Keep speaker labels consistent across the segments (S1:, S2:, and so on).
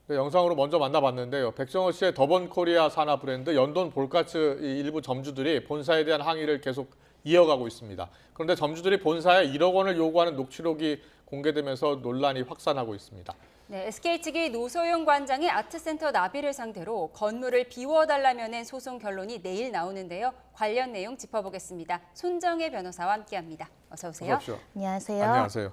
S1: 네, 영상으로 먼저 만나봤는데요. 백정호 씨의 더번코리아 산하 브랜드 연돈 볼카츠 이 일부 점주들이 본사에 대한 항의를 계속 이어가고 있습니다. 그런데 점주들이 본사에 1억 원을 요구하는 녹취록이 공개되면서 논란이 확산하고 있습니다.
S2: 네, SK 측이 노소영 관장이 아트센터 나비를 상대로 건물을 비워달라며 낸 소송 결론이 내일 나오는데요. 관련 내용 짚어보겠습니다. 손정혜 변호사와 함께합니다. 어서 오세요.
S1: 어서 오십시오.
S3: 안녕하세요.
S1: 안녕하세요.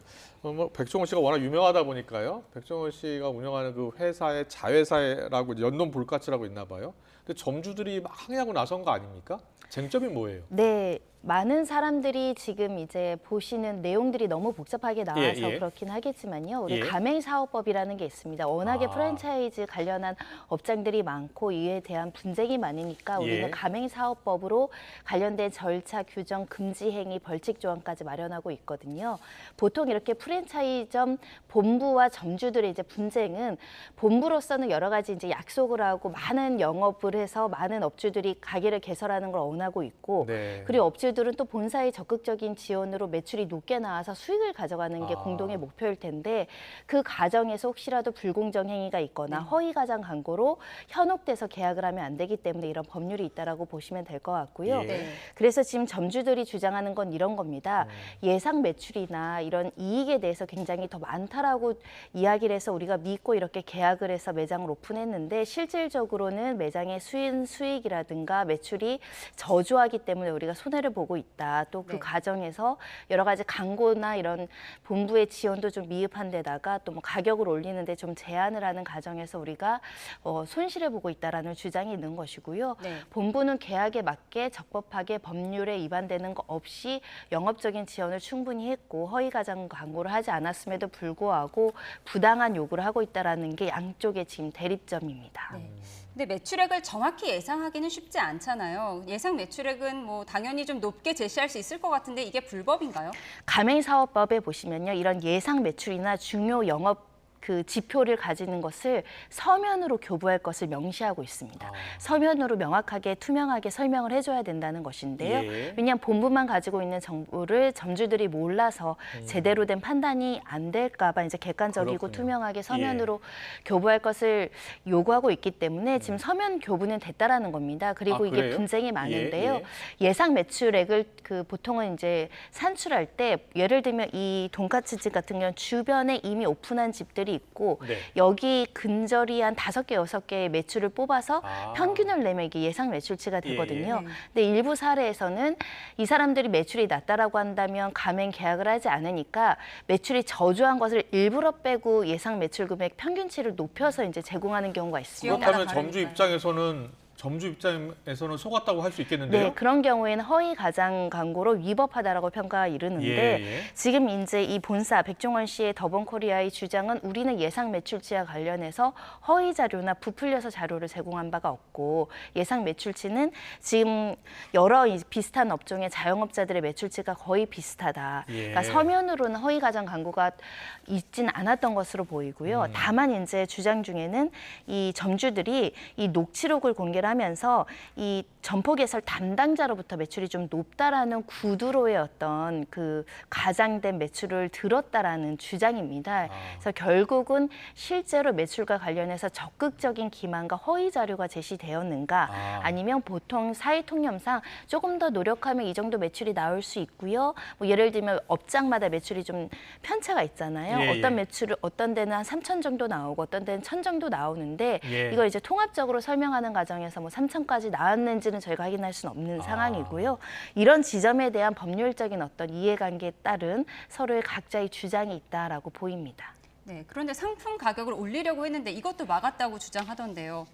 S1: 백종원 씨가 워낙 유명하다 보니까요. 백종원 씨가 운영하는 그 회사의 자회사라고 연돈 볼카츠라고 있나 봐요. 근데 점주들이 막 항의하고 나선 거 아닙니까? 쟁점이 뭐예요?
S3: 네, 많은 사람들이 지금 이제 보시는 내용들이 너무 복잡하게 나와서
S1: 예.
S3: 그렇긴 하겠지만요. 우리
S1: 예.
S3: 가맹사업법이라는 게 있습니다. 워낙에
S1: 아.
S3: 프랜차이즈 관련한 업장들이 많고 이에 대한 분쟁이 많으니까 우리는
S1: 예.
S3: 가맹사업법으로 관련된 절차, 규정, 금지 행위, 벌칙 조항까지 마련하고 있거든요. 보통 이렇게 프랜차이점 본부와 점주들의 이제 분쟁은 본부로서는 여러 가지 이제 약속을 하고 많은 영업을 해서 많은 업주들이 가게를 개설하는 걸 원하고 있고
S1: 네.
S3: 그리고 업주들은 또 본사의 적극적인 지원으로 매출이 높게 나와서 수익을 가져가는 게 공동의 목표일 텐데 그 과정에서 혹시라도 불공정 행위가 있거나 허위 가장 광고로 현혹돼서 계약을 하면 안 되기 때문에 이런 법률이 있다라고 보시면 될 것 같고요.
S1: 예.
S2: 네.
S3: 그래서 지금 점주들이 주장하는 건 이런 겁니다. 예상 매출이나 이런 이익에 대해서 굉장히 더 많다라고 이야기를 해서 우리가 믿고 이렇게 계약을 해서 매장을 오픈했는데 실질적으로는 매장의 수익이라든가 매출이 저조하기 때문에 우리가 손해를 보고 있다. 또 그
S2: 네.
S3: 과정에서 여러 가지 광고나 이런 본부의 지원도 좀 미흡한 데다가 또 뭐 가격을 올리는데 좀 제한을 하는 과정에서 우리가 손실을 보고 있다라는 주장이 있는 것이고요.
S2: 네.
S3: 본부는 계약에 맞게 적법하게 법률에 위반되는 거 없이 영업적인 지원을 충분히 했고 허위 가장 광고를 하지 않았음에도 불구하고 부당한 요구를 하고 있다라는 게 양쪽의 지금 대립점입니다.
S2: 네. 근데 매출액을 정확히 예상하기는 쉽지 않잖아요. 예상 매출액은 뭐 당연히 좀 높게 제시할 수 있을 것 같은데 이게 불법인가요?
S3: 가맹사업법에 보시면요, 이런 예상 매출이나 중요 영업 그 지표를 가지는 것을 서면으로 교부할 것을 명시하고 있습니다. 서면으로 명확하게 투명하게 설명을 해줘야 된다는 것인데요.
S1: 예.
S3: 왜냐하면 본부만 가지고 있는 정보를 점주들이 몰라서 제대로 된 판단이 안 될까 봐 이제 객관적이고
S1: 그렇군요.
S3: 투명하게 서면으로 교부할 것을 요구하고 있기 때문에 지금 서면 교부는 됐다라는 겁니다. 그리고
S1: 아,
S3: 이게
S1: 그래요?
S3: 분쟁이 많은데요.
S1: 예.
S3: 예상 매출액을 그 보통은 이제 산출할 때 예를 들면 이 돈까스집 같은 경우는 주변에 이미 오픈한 집들이 있고
S1: 네.
S3: 여기 근저리 한 5개, 6개의 매출을 뽑아서
S1: 아.
S3: 평균을 내면 이게 예상 매출치가 되거든요.
S2: 예.
S3: 근데 일부 사례에서는 이 사람들이 매출이 낮다라고 한다면 가맹 계약을 하지 않으니까 매출이 저조한 것을 일부러 빼고 예상 매출 금액 평균치를 높여서 이제 제공하는 경우가 있습니다.
S1: 그렇다면
S2: 다르니까요.
S1: 점주 입장에서는 속았다고 할 수 있겠는데요?
S3: 네, 그런 경우에는 허위 가장 광고로 위법하다라고 평가가 이르는데
S1: 예.
S3: 지금 이제 이 본사 백종원 씨의 더번코리아의 주장은 우리는 예상 매출치와 관련해서 허위 자료나 부풀려서 자료를 제공한 바가 없고 예상 매출치는 지금 여러 비슷한 업종의 자영업자들의 매출치가 거의 비슷하다.
S1: 예.
S3: 그러니까 서면으로는 허위 가장 광고가 있진 않았던 것으로 보이고요. 다만 이제 주장 중에는 이 점주들이 이 녹취록을 공개를 하면서 이 점포 개설 담당자로부터 매출이 좀 높다라는 구두로의 어떤 그 가장된 매출을 들었다라는 주장입니다. 그래서 결국은 실제로 매출과 관련해서 적극적인 기만과 허위 자료가 제시되었는가 아니면 보통 사회 통념상 조금 더 노력하면 이 정도 매출이 나올 수 있고요. 뭐 예를 들면 업장마다 매출이 좀 편차가 있잖아요.
S1: 예,
S3: 어떤
S1: 예.
S3: 매출을 어떤 데는 한 3천 정도 나오고 어떤 데는 1천 정도 나오는데
S1: 예.
S3: 이걸 이제 통합적으로 설명하는 과정에서 뭐 3천까지 나왔는지는 저희가 확인할 수는 없는 상황이고요. 이런 지점에 대한 법률적인 어떤 이해관계에 따른 서로의 각자의 주장이 있다라고 보입니다.
S2: 네. 그런데 상품 가격을 올리려고 했는데 이것도 막았다고 주장하던데요.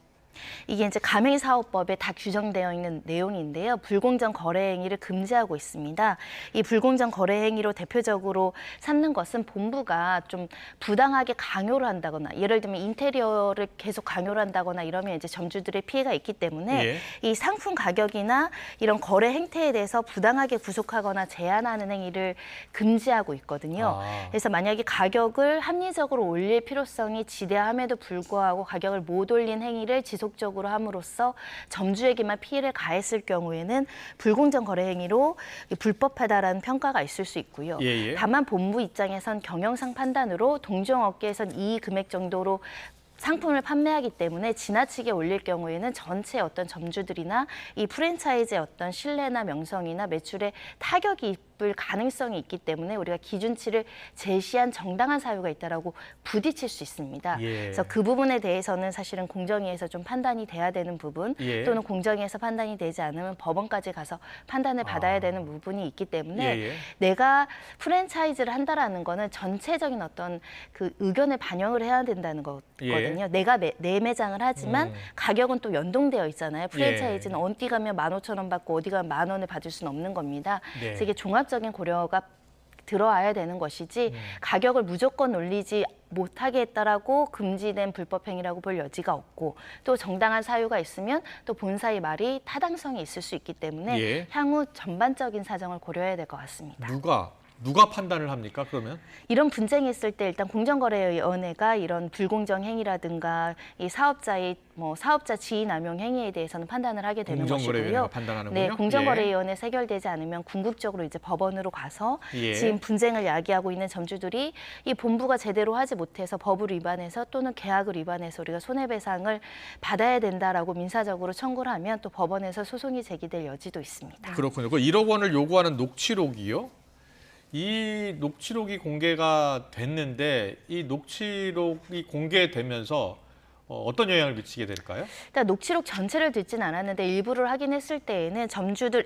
S3: 이게 이제 가맹사업법에 다 규정되어 있는 내용인데요. 불공정 거래 행위를 금지하고 있습니다. 이 불공정 거래 행위로 대표적으로 삼는 것은 본부가 좀 부당하게 강요를 한다거나 예를 들면 인테리어를 계속 강요를 한다거나 이러면 이제 점주들의 피해가 있기 때문에
S1: 예.
S3: 이 상품 가격이나 이런 거래 행태에 대해서 부당하게 구속하거나 제한하는 행위를 금지하고 있거든요. 그래서 만약에 가격을 합리적으로 올릴 필요성이 지대함에도 불구하고 가격을 못 올린 행위를 지속적으로 함으로써 점주에게만 피해를 가했을 경우에는 불공정 거래 행위로 불법하다라는 평가가 있을 수 있고요.
S1: 예.
S3: 다만 본부 입장에선 경영상 판단으로 동종업계에선 이 금액 정도로 상품을 판매하기 때문에 지나치게 올릴 경우에는 전체 어떤 점주들이나 이 프랜차이즈의 어떤 신뢰나 명성이나 매출에 타격이 입을 가능성이 있기 때문에 우리가 기준치를 제시한 정당한 사유가 있다라고 부딪힐 수 있습니다.
S1: 예.
S3: 그래서 그 부분에 대해서는 사실은 공정위에서 좀 판단이 돼야 되는 부분
S1: 예.
S3: 또는 공정위에서 판단이 되지 않으면 법원까지 가서 판단을 받아야 되는 부분이 있기 때문에
S1: 예.
S3: 내가 프랜차이즈를 한다라는 거는 전체적인 어떤 그 의견을 반영을 해야 된다는 거거든요. 내가 내 매장을 하지만 가격은 또 연동되어 있잖아요. 프랜차이즈는 어디 가면 15,000원 받고 어디 가면 10,000원을 받을 수는 없는 겁니다.
S1: 네.
S3: 그래서 이게 종합적인 고려가 들어와야 되는 것이지 가격을 무조건 올리지 못하게 했다라고 금지된 불법 행위라고 볼 여지가 없고 또 정당한 사유가 있으면 또 본사의 말이 타당성이 있을 수 있기 때문에
S1: 예.
S3: 향후 전반적인 사정을 고려해야 될 것 같습니다.
S1: 누가 판단을 합니까? 그러면
S3: 이런 분쟁이 있을 때 일단 공정거래위원회가 이런 불공정 행위라든가 이 사업자의 사업자 지위 남용 행위에 대해서는 판단을 하게 되는
S1: 공정거래위원회가
S3: 것이고요.
S1: 판단하는군요.
S3: 네, 공정거래위원회 해결되지 않으면 궁극적으로 이제 법원으로 가서
S1: 예.
S3: 지금 분쟁을 야기하고 있는 점주들이 이 본부가 제대로 하지 못해서 법을 위반해서 또는 계약을 위반해서 우리가 손해배상을 받아야 된다라고 민사적으로 청구를 하면 또 법원에서 소송이 제기될 여지도 있습니다.
S1: 그렇군요. 그 1억 원을 요구하는 녹취록이요. 이 녹취록이 공개가 됐는데 이 녹취록이 공개되면서 어떤 영향을 미치게 될까요?
S3: 일단 녹취록 전체를 듣진 않았는데 일부를 확인했을 때에는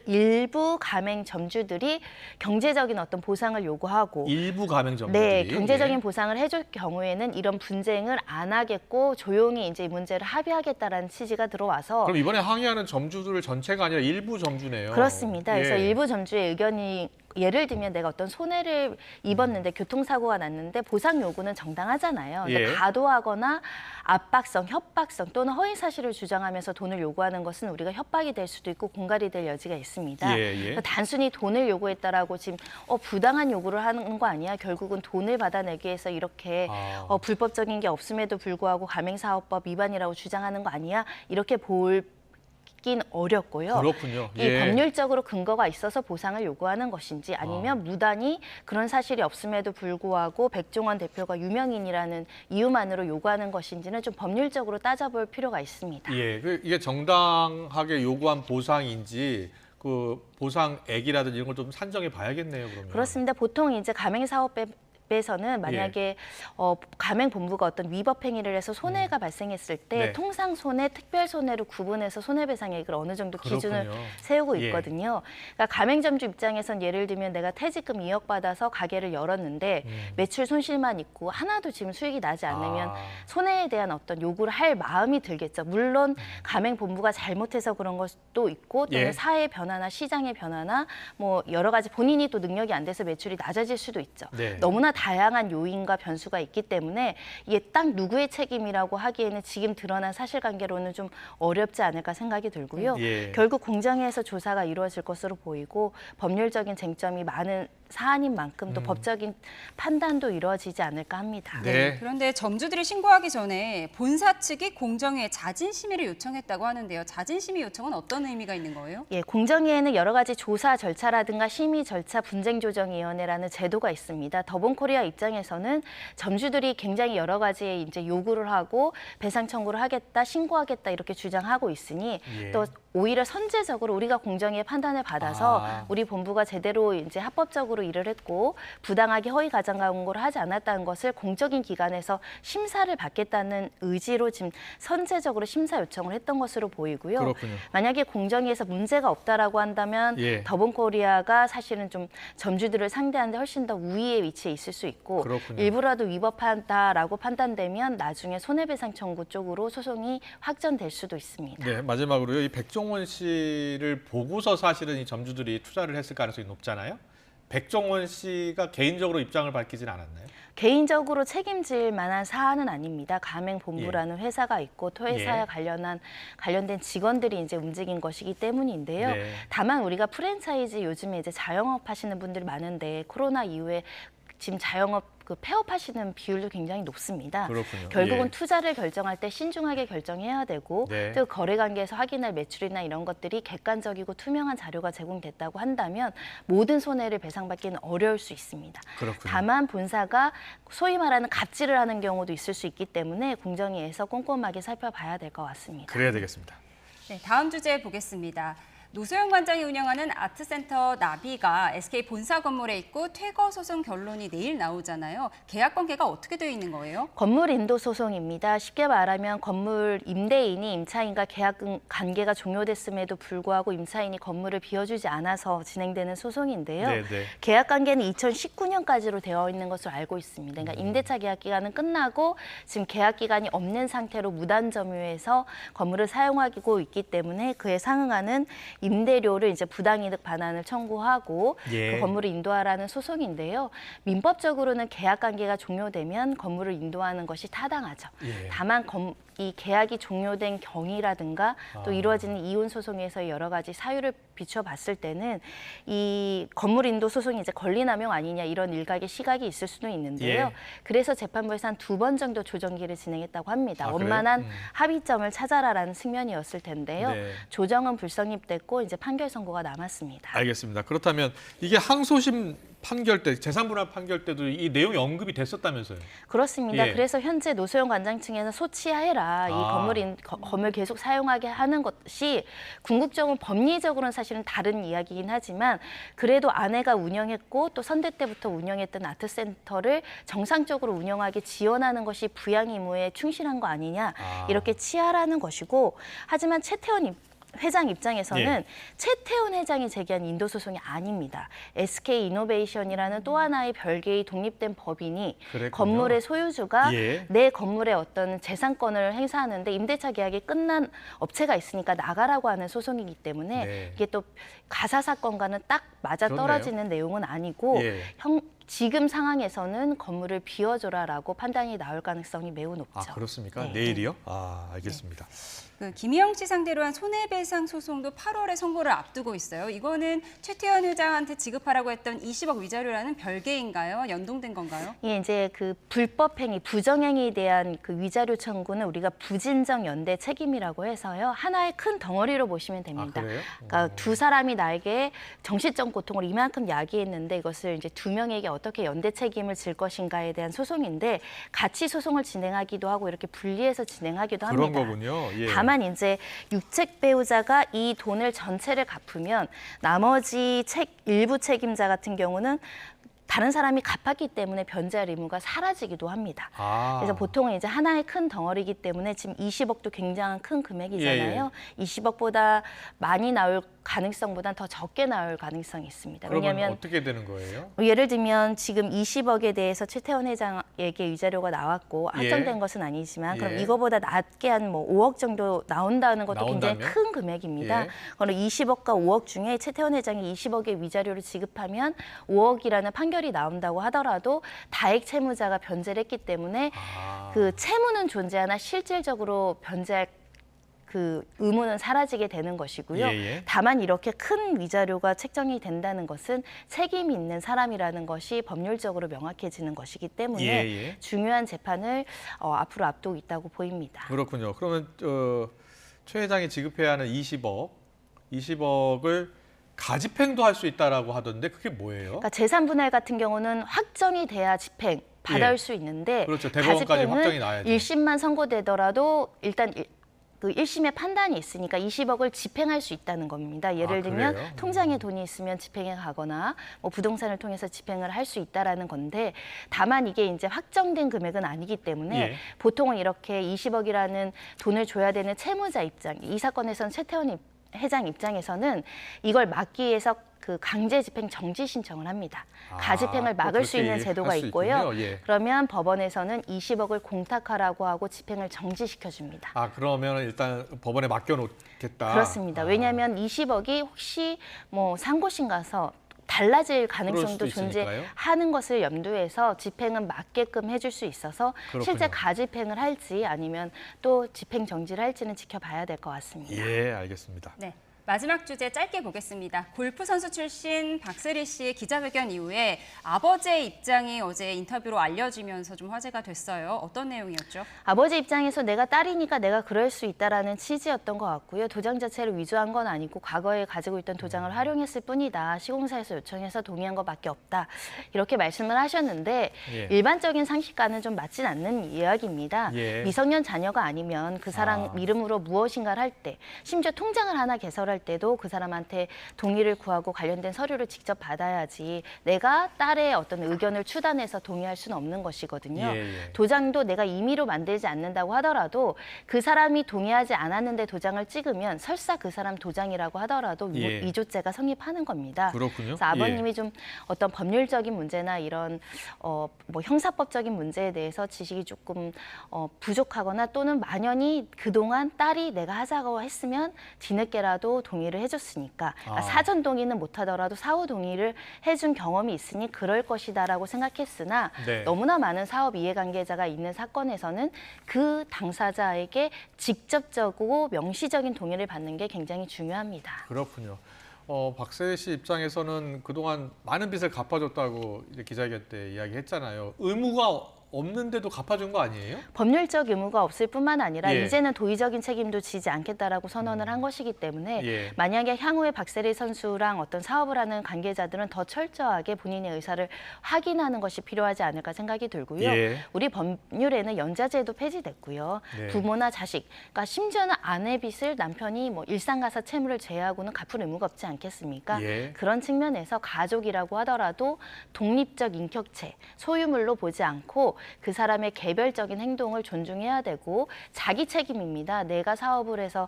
S3: 일부 가맹 점주들이 경제적인 어떤 보상을 요구하고
S1: 일부 가맹점들이
S3: 네, 경제적인 보상을 해줄 경우에는 이런 분쟁을 안 하겠고 조용히 이제 이 문제를 합의하겠다라는 취지가 들어와서
S1: 그럼 이번에 항의하는 점주들 전체가 아니라 일부 점주네요.
S3: 그렇습니다. 그래서
S1: 예.
S3: 일부 점주의 의견이 예를 들면 내가 어떤 손해를 입었는데 교통사고가 났는데 보상 요구는 정당하잖아요. 근데
S1: 예.
S3: 과도하거나 압박성, 협박성 또는 허위 사실을 주장하면서 돈을 요구하는 것은 우리가 협박이 될 수도 있고 공갈이 될 여지가 있습니다.
S1: 예.
S3: 그래서 단순히 돈을 요구했다라고 지금 부당한 요구를 하는 거 아니야? 결국은 돈을 받아내기 위해서 이렇게 불법적인 게 없음에도 불구하고 가맹사업법 위반이라고 주장하는 거 아니야? 이렇게 긴 어렵고요.
S1: 그렇군요.
S3: 이
S1: 예.
S3: 법률적으로 근거가 있어서 보상을 요구하는 것인지 아니면 무단히 그런 사실이 없음에도 불구하고 백종원 대표가 유명인이라는 이유만으로 요구하는 것인지는 좀 법률적으로 따져볼 필요가 있습니다.
S1: 예, 이게 정당하게 요구한 보상인지 그 보상액이라든지 이런 걸 좀 산정해 봐야겠네요. 그러면.
S3: 그렇습니다. 보통 이제 가맹사업법에서는 만약에 가맹본부가 어떤 위법 행위를 해서 손해가 발생했을 때
S1: 네.
S3: 통상 손해, 특별 손해로 구분해서 손해배상액을 어느 정도 기준을
S1: 그렇군요.
S3: 세우고
S1: 예.
S3: 있거든요. 그러니까 가맹점주 입장에선 예를 들면 내가 퇴직금 2억 받아서 가게를 열었는데 매출 손실만 있고 하나도 지금 수익이 나지 않으면 손해에 대한 어떤 요구를 할 마음이 들겠죠. 물론 가맹본부가 잘못해서 그런 것도 있고 또는
S1: 예.
S3: 사회 변화나 시장의 변화나 뭐 여러 가지 본인이 또 능력이 안 돼서 매출이 낮아질 수도 있죠.
S1: 네.
S3: 너무나 다양한 요인과 변수가 있기 때문에 이게 딱 누구의 책임이라고 하기에는 지금 드러난 사실관계로는 좀 어렵지 않을까 생각이 들고요.
S1: 예.
S3: 결국 공정위에서 조사가 이루어질 것으로 보이고 법률적인 쟁점이 많은 사안인 만큼 또 법적인 판단도 이루어지지 않을까 합니다.
S1: 네.
S2: 그런데 점주들이 신고하기 전에 본사 측이 공정위에 자진 심의를 요청했다고 하는데요. 자진 심의 요청은 어떤 의미가 있는 거예요?
S3: 예, 공정위에는 여러 가지 조사 절차라든가 심의 절차 분쟁조정위원회라는 제도가 있습니다. 더본코리아 입장에서는 점주들이 굉장히 여러 가지의 이제 요구를 하고 배상 청구를 하겠다, 신고하겠다 이렇게 주장하고 있으니
S1: 예.
S3: 또 오히려 선제적으로 우리가 공정위의 판단을 받아서 우리 본부가 제대로 이제 합법적으로 일을 했고 부당하게 허위 가장 광고를 하지 않았다는 것을 공적인 기관에서 심사를 받겠다는 의지로 지금 선제적으로 심사 요청을 했던 것으로 보이고요.
S1: 그렇군요.
S3: 만약에 공정위에서 문제가 없다라고 한다면
S1: 예.
S3: 더본코리아가 사실은 좀 점주들을 상대하는데 훨씬 더 우위에 위치해 있을 수 있고
S1: 그렇군요.
S3: 일부라도 위법하다라고 판단되면 나중에 손해배상 청구 쪽으로 소송이 확전될 수도 있습니다.
S1: 네, 마지막으로요. 이 백종원 씨를 보고서 사실은 이 점주들이 투자를 했을 가능성이 높잖아요. 백종원 씨가 개인적으로 입장을 밝히진 않았나요?
S3: 개인적으로 책임질 만한 사안은 아닙니다. 가맹본부라는 회사가 있고 또 회사에
S1: 예.
S3: 관련된 직원들이 이제 움직인 것이기 때문인데요.
S1: 네.
S3: 다만 우리가 프랜차이즈 요즘에 이제 자영업 하시는 분들이 많은데 코로나 이후에 지금 자영업 그 폐업하시는 비율도 굉장히 높습니다.
S1: 그렇군요.
S3: 결국은
S1: 예.
S3: 투자를 결정할 때 신중하게 결정해야 되고
S1: 네.
S3: 또 거래 관계에서 확인할 매출이나 이런 것들이 객관적이고 투명한 자료가 제공됐다고 한다면 모든 손해를 배상받기는 어려울 수 있습니다.
S1: 그렇군요.
S3: 다만 본사가 소위 말하는 갑질을 하는 경우도 있을 수 있기 때문에 공정위에서 꼼꼼하게 살펴봐야 될 것 같습니다.
S1: 그래야 되겠습니다.
S2: 네, 다음 주제 보겠습니다. 노소영 관장이 운영하는 아트센터 나비가 SK 본사 건물에 있고 퇴거 소송 결론이 내일 나오잖아요. 계약 관계가 어떻게 되어 있는 거예요?
S3: 건물 인도 소송입니다. 쉽게 말하면 건물 임대인이 임차인과 계약 관계가 종료됐음에도 불구하고 임차인이 건물을 비워주지 않아서 진행되는 소송인데요.
S1: 네, 네.
S3: 계약 관계는 2019년까지로 되어 있는 것으로 알고 있습니다. 그러니까 임대차 계약 기간은 끝나고 지금 계약 기간이 없는 상태로 무단 점유해서 건물을 사용하고 있기 때문에 그에 상응하는 임대료를 이제 부당이득 반환을 청구하고
S1: 예.
S3: 그 건물을 인도하라는 소송인데요. 민법적으로는 계약 관계가 종료되면 건물을 인도하는 것이 타당하죠.
S1: 예.
S3: 다만 이 계약이 종료된 경위라든가 또 이루어지는 이혼 소송에서 여러 가지 사유를 비춰봤을 때는 이 건물 인도 소송이 이제 권리남용 아니냐 이런 일각의 시각이 있을 수도 있는데요.
S1: 예.
S3: 그래서 재판부에서 한 2번 정도 조정기를 진행했다고 합니다.
S1: 아, 그래요?
S3: 원만한 합의점을 찾아라라는 측면이었을 텐데요.
S1: 네.
S3: 조정은 불성립됐고 이제 판결 선고가 남았습니다.
S1: 알겠습니다. 그렇다면 이게 항소심 판결 때, 재산분할 판결 때도 이 내용이 언급이 됐었다면서요?
S3: 그렇습니다.
S1: 예.
S3: 그래서 현재 노소영 관장 측에서 소치하해라. 이 건물 계속 사용하게 하는 것이 궁극적으로 법리적으로는 사실은 다른 이야기이긴 하지만 그래도 아내가 운영했고 또 선대 때부터 운영했던 아트센터를 정상적으로 운영하게 지원하는 것이 부양 의무에 충실한 거 아니냐 이렇게 치하라는 것이고 하지만 최태원 회장 입장에서는
S1: 예.
S3: 최태원 회장이 제기한 인도 소송이 아닙니다. SK 이노베이션이라는 또 하나의 별개의 독립된 법인이
S1: 그랬군요.
S3: 건물의 소유주가
S1: 예.
S3: 내 건물의 어떤 재산권을 행사하는데 임대차 계약이 끝난 업체가 있으니까 나가라고 하는 소송이기 때문에
S1: 네.
S3: 이게 또 가사 사건과는 딱 맞아 떨어지는 내용은 아니고
S1: 예.
S3: 지금 상황에서는 건물을 비워줘라라고 판단이 나올 가능성이 매우 높죠.
S1: 아, 그렇습니까?
S3: 네.
S1: 내일이요? 아, 알겠습니다.
S2: 그 김희영 씨 상대로 한 손해배상 소송도 8월에 선고를 앞두고 있어요. 이거는 최태원 회장한테 지급하라고 했던 20억 위자료라는 별개인가요? 연동된 건가요?
S3: 예, 이제 그 불법 행위, 부정행위에 대한 그 위자료 청구는 우리가 부진정 연대 책임이라고 해서요. 하나의 큰 덩어리로 보시면 됩니다.
S1: 아, 그래요?
S3: 그러니까 두 사람이 나에게 정신적 고통을 이만큼 야기했는데 이것을 이제 두 명에게 어떻게 연대 책임을 질 것인가에 대한 소송인데 같이 소송을 진행하기도 하고 이렇게 분리해서 진행하기도
S1: 그런
S3: 합니다.
S1: 거군요. 예.
S3: 다만 이제 육책 배우자가 이 돈을 전체를 갚으면 나머지 일부 책임자 같은 경우는 다른 사람이 갚았기 때문에 변제할 의무가 사라지기도 합니다. 그래서 보통은 이제 하나의 큰 덩어리이기 때문에 지금 20억도 굉장한 큰 금액이잖아요. 20억보다 많이 나올 가능성보다는 더 적게 나올 가능성이 있습니다.
S1: 그러면
S3: 왜냐하면
S1: 어떻게 되는 거예요?
S3: 예를 들면 지금 20억에 대해서 최태원 회장에게 위자료가 나왔고 확정된 것은 아니지만 그럼
S1: 예.
S3: 이거보다 낮게 한 뭐 5억 정도 나온다는 것도 굉장히
S1: 나온다면?
S3: 큰 금액입니다.
S1: 예.
S3: 그럼 20억과 5억 중에 최태원 회장이 20억의 위자료를 지급하면 5억이라는 판결이 나온다고 하더라도 다액 채무자가 변제를 했기 때문에 그 채무는 존재하나 실질적으로 변제할 그 의무는 사라지게 되는 것이고요.
S1: 예.
S3: 다만 이렇게 큰 위자료가 책정이 된다는 것은 책임이 있는 사람이라는 것이 법률적으로 명확해지는 것이기 때문에
S1: 예.
S3: 중요한 재판을 앞으로 앞두고 있다고 보입니다.
S1: 그렇군요. 그러면 최 회장이 지급해야 하는 20억을 가집행도 할 수 있다라고 하던데 그게 뭐예요?
S3: 그러니까 재산 분할 같은 경우는 확정이 돼야 집행 받을
S1: 예.
S3: 수 있는데
S1: 그렇죠. 대법원까지 확정이 나야죠.
S3: 1심만 선고되더라도 일단 그 1심의 판단이 있으니까 20억을 집행할 수 있다는 겁니다. 예를 들면
S1: 그래요?
S3: 통장에 돈이 있으면 집행에 가거나 뭐 부동산을 통해서 집행을 할 수 있다라는 건데 다만 이게 이제 확정된 금액은 아니기 때문에
S1: 예.
S3: 보통은 이렇게 20억이라는 돈을 줘야 되는 채무자 입장, 이 사건에서는 최태원 회장 입장에서는 이걸 막기 위해서 그 강제 집행 정지 신청을 합니다. 가집행을
S1: 또
S3: 막을 수
S1: 그렇게
S3: 있는 제도가
S1: 할수
S3: 있고요.
S1: 있군요. 예.
S3: 그러면 법원에서는 20억을 공탁하라고 하고 집행을 정지시켜줍니다.
S1: 그러면 일단 법원에 맡겨놓겠다.
S3: 그렇습니다. 왜냐하면 20억이 혹시 뭐 상고심 가서 달라질 가능성도
S1: 그럴 수도 있으니까요.
S3: 존재하는 것을 염두해서 집행은 맞게끔 해줄 수 있어서
S1: 그렇군요.
S3: 실제 가집행을 할지 아니면 또 집행 정지를 할지는 지켜봐야 될 것 같습니다.
S1: 예, 알겠습니다.
S2: 네. 마지막 주제 짧게 보겠습니다. 골프 선수 출신 박세리 씨의 기자회견 이후에 아버지의 입장이 어제 인터뷰로 알려지면서 좀 화제가 됐어요. 어떤 내용이었죠?
S3: 아버지 입장에서 내가 딸이니까 내가 그럴 수 있다라는 취지였던 것 같고요. 도장 자체를 위조한 건 아니고 과거에 가지고 있던 도장을 활용했을 뿐이다. 시공사에서 요청해서 동의한 것밖에 없다. 이렇게 말씀을 하셨는데
S1: 예.
S3: 일반적인 상식과는 좀 맞진 않는 이야기입니다.
S1: 예.
S3: 미성년 자녀가 아니면 그 사람 이름으로 무엇인가를 할 때, 심지어 통장을 하나 개설할 때도 그 사람한테 동의를 구하고 관련된 서류를 직접 받아야지 내가 딸의 어떤 의견을 추단해서 동의할 수는 없는 것이거든요.
S1: 예.
S3: 도장도 내가 임의로 만들지 않는다고 하더라도 그 사람이 동의하지 않았는데 도장을 찍으면 설사 그 사람 도장이라고 하더라도
S1: 예.
S3: 위조죄가 성립하는 겁니다.
S1: 그렇군요.
S3: 그래서 아버님이 좀 어떤 법률적인 문제나 이런 뭐 형사법적인 문제에 대해서 지식이 조금 부족하거나 또는 만연히 그동안 딸이 내가 하자고 했으면 뒤늦게라도 동의를 해줬으니까 사전 동의는 못하더라도 사후 동의를 해준 경험이 있으니 그럴 것이다라고 생각했으나
S1: 네.
S3: 너무나 많은 사업 이해관계자가 있는 사건에서는 그 당사자에게 직접적이고 명시적인 동의를 받는 게 굉장히 중요합니다.
S1: 그렇군요. 박세리 씨 입장에서는 그동안 많은 빚을 갚아줬다고 이제 기자회견 때 이야기했잖아요. 의무가 없는데도 갚아준 거 아니에요?
S3: 법률적 의무가 없을 뿐만 아니라
S1: 예.
S3: 이제는 도의적인 책임도 지지 않겠다라고 선언을 한 것이기 때문에
S1: 예.
S3: 만약에 향후에 박세리 선수랑 어떤 사업을 하는 관계자들은 더 철저하게 본인의 의사를 확인하는 것이 필요하지 않을까 생각이 들고요.
S1: 예.
S3: 우리 법률에는 연자제도 폐지됐고요.
S1: 네.
S3: 부모나 자식, 그러니까 심지어는 아내 빚을 남편이 뭐 일상가사 채무를 제외하고는 갚을 의무가 없지 않겠습니까?
S1: 예.
S3: 그런 측면에서 가족이라고 하더라도 독립적 인격체, 소유물로 보지 않고 그 사람의 개별적인 행동을 존중해야 되고 자기 책임입니다. 내가 사업을 해서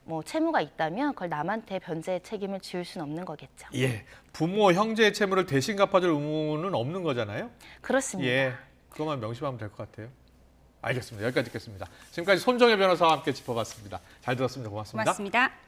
S3: 뭐 채무가 있다면 그걸 남한테 변제 책임을 지울 수는 없는 거겠죠.
S1: 예. 부모, 형제의 채무를 대신 갚아줄 의무는 없는 거잖아요.
S3: 그렇습니다.
S1: 예. 그것만 명심하면 될 것 같아요. 알겠습니다. 여기까지 듣겠습니다. 지금까지 손정혜 변호사와 함께 짚어봤습니다. 잘 들었습니다. 고맙습니다.
S2: 고맙습니다.